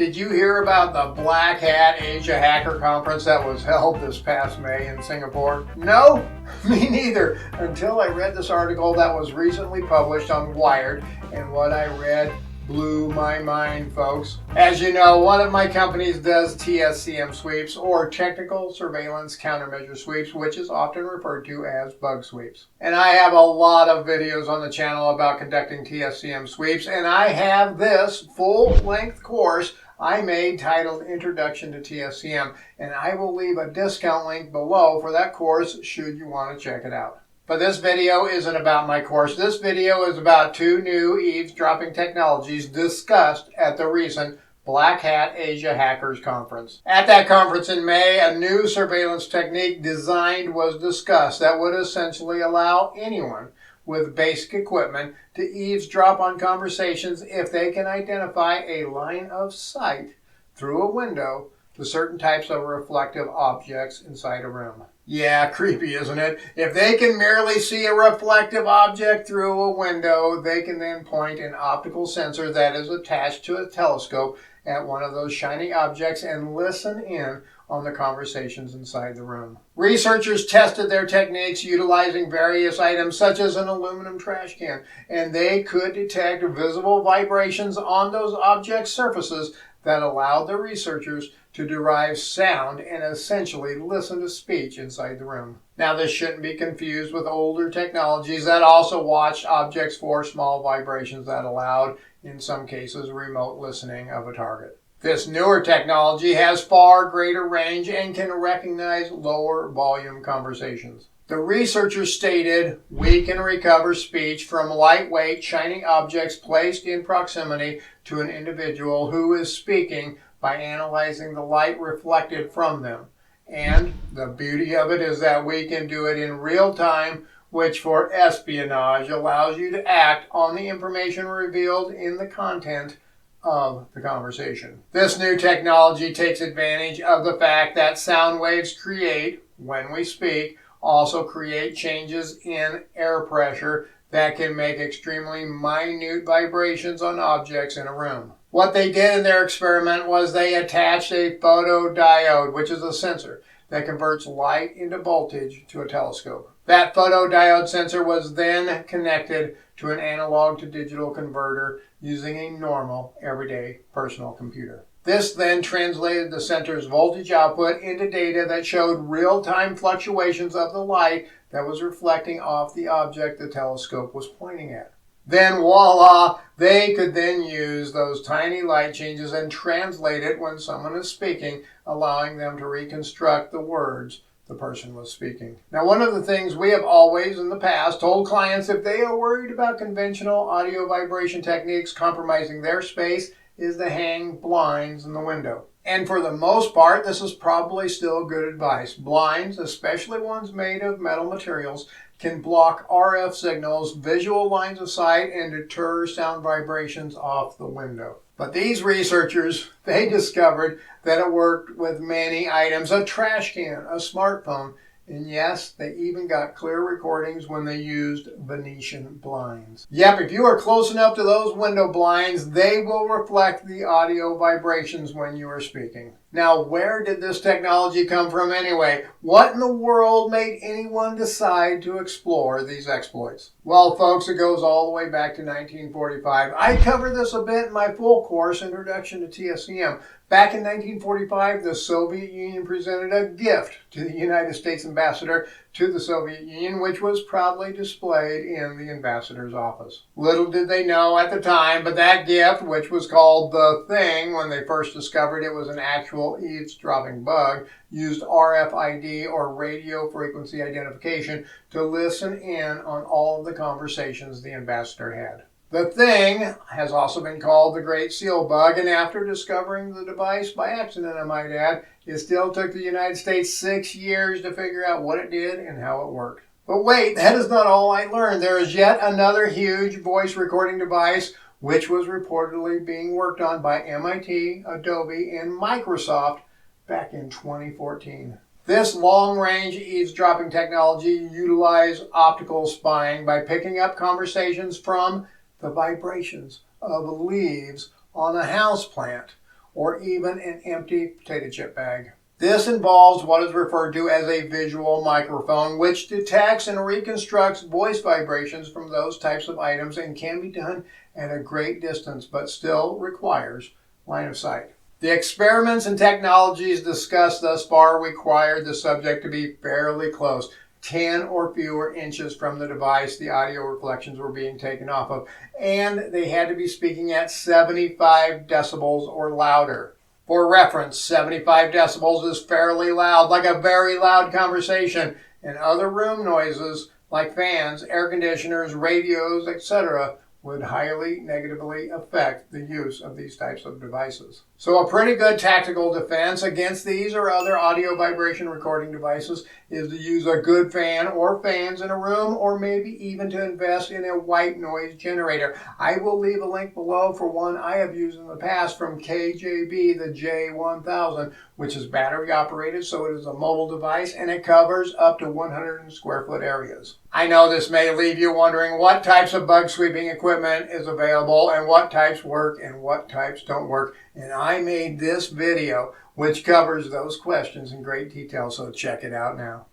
Did you hear about the Black Hat Asia Hacker Conference that was held this past May in Singapore? No? Me neither, until I read this article that was recently published on Wired, and what I read blew my mind, folks. As you know, one of my companies does TSCM sweeps, or Technical Surveillance Countermeasure Sweeps, which is often referred to as bug sweeps. And I have a lot of videos on the channel about conducting TSCM sweeps, and I have this full-length course I made titled Introduction to TSCM, and I will leave a discount link below for that course should you want to check it out. But this video isn't about my course. This video is about two new eavesdropping technologies discussed at the recent Black Hat Asia Hackers Conference. At that conference in May, a new surveillance technique designed was discussed that would essentially allow anyone with basic equipment to eavesdrop on conversations if they can identify a line of sight through a window to certain types of reflective objects inside a room. Yeah, creepy, isn't it? If they can merely see a reflective object through a window, they can then point an optical sensor that is attached to a telescope at one of those shiny objects and listen in on the conversations inside the room. Researchers tested their techniques utilizing various items such as an aluminum trash can, and they could detect visible vibrations on those object surfaces that allowed the researchers to derive sound and essentially listen to speech inside the room. Now, this shouldn't be confused with older technologies that also watched objects for small vibrations that allowed, in some cases, remote listening of a target. This newer technology has far greater range and can recognize lower volume conversations. The researchers stated, "We can recover speech from lightweight, shiny objects placed in proximity to an individual who is speaking by analyzing the light reflected from them. And the beauty of it is that we can do it in real time, which for espionage allows you to act on the information revealed in the content of the conversation." This new technology takes advantage of the fact that sound waves create, when we speak, also create changes in air pressure that can make extremely minute vibrations on objects in a room. What they did in their experiment was they attached a photodiode, which is a sensor that converts light into voltage to a telescope. That photodiode sensor was then connected to an analog to digital converter using a normal, everyday personal computer. This then translated the sensor's voltage output into data that showed real-time fluctuations of the light that was reflecting off the object the telescope was pointing at. Then voila, they could then use those tiny light changes and translate it when someone is speaking, allowing them to reconstruct the words the person was speaking. Now, one of the things we have always in the past told clients if they are worried about conventional audio vibration techniques compromising their space is to hang blinds in the window. And for the most part, this is probably still good advice. Blinds, especially ones made of metal materials, can block RF signals, visual lines of sight, and deter sound vibrations off the window. But these researchers, they discovered that it worked with many items, a trash can, a smartphone, and yes, they even got clear recordings when they used Venetian blinds. Yep, if you are close enough to those window blinds, they will reflect the audio vibrations when you are speaking. Now, where did this technology come from anyway? What in the world made anyone decide to explore these exploits? Well, folks, it goes all the way back to 1945. I cover this a bit in my full course, Introduction to TSCM. Back in 1945, the Soviet Union presented a gift to the United States ambassador to the Soviet Union, which was proudly displayed in the ambassador's office. Little did they know at the time, but that gift, which was called the Thing when they first discovered it was an actual eavesdropping bug, used RFID or radio frequency identification to listen in on all of the conversations the ambassador had. The Thing has also been called the Great Seal Bug, and after discovering the device by accident, I might add, it still took the United States 6 years to figure out what it did and how it worked. But wait, that is not all I learned. There is yet another huge voice recording device which was reportedly being worked on by MIT, Adobe, and Microsoft back in 2014. This long-range eavesdropping technology utilized optical spying by picking up conversations from the vibrations of leaves on a houseplant or even an empty potato chip bag. This involves what is referred to as a visual microphone, which detects and reconstructs voice vibrations from those types of items and can be done at a great distance, but still requires line of sight. The experiments and technologies discussed thus far required the subject to be fairly close, 10 or fewer inches from the device the audio reflections were being taken off of, and they had to be speaking at 75 decibels or louder. For reference, 75 decibels is fairly loud, like a very loud conversation, and other room noises like fans, air conditioners, radios, etc. would highly negatively affect the use of these types of devices. So a pretty good tactical defense against these or other audio vibration recording devices is to use a good fan or fans in a room, or maybe even to invest in a white noise generator. I will leave a link below for one I have used in the past from KJB, the J1000, which is battery operated, so it is a mobile device and it covers up to 100 square foot areas. I know this may leave you wondering what types of bug sweeping equipment is available and what types work and what types don't work. And I made this video which covers those questions in great detail, so check it out now.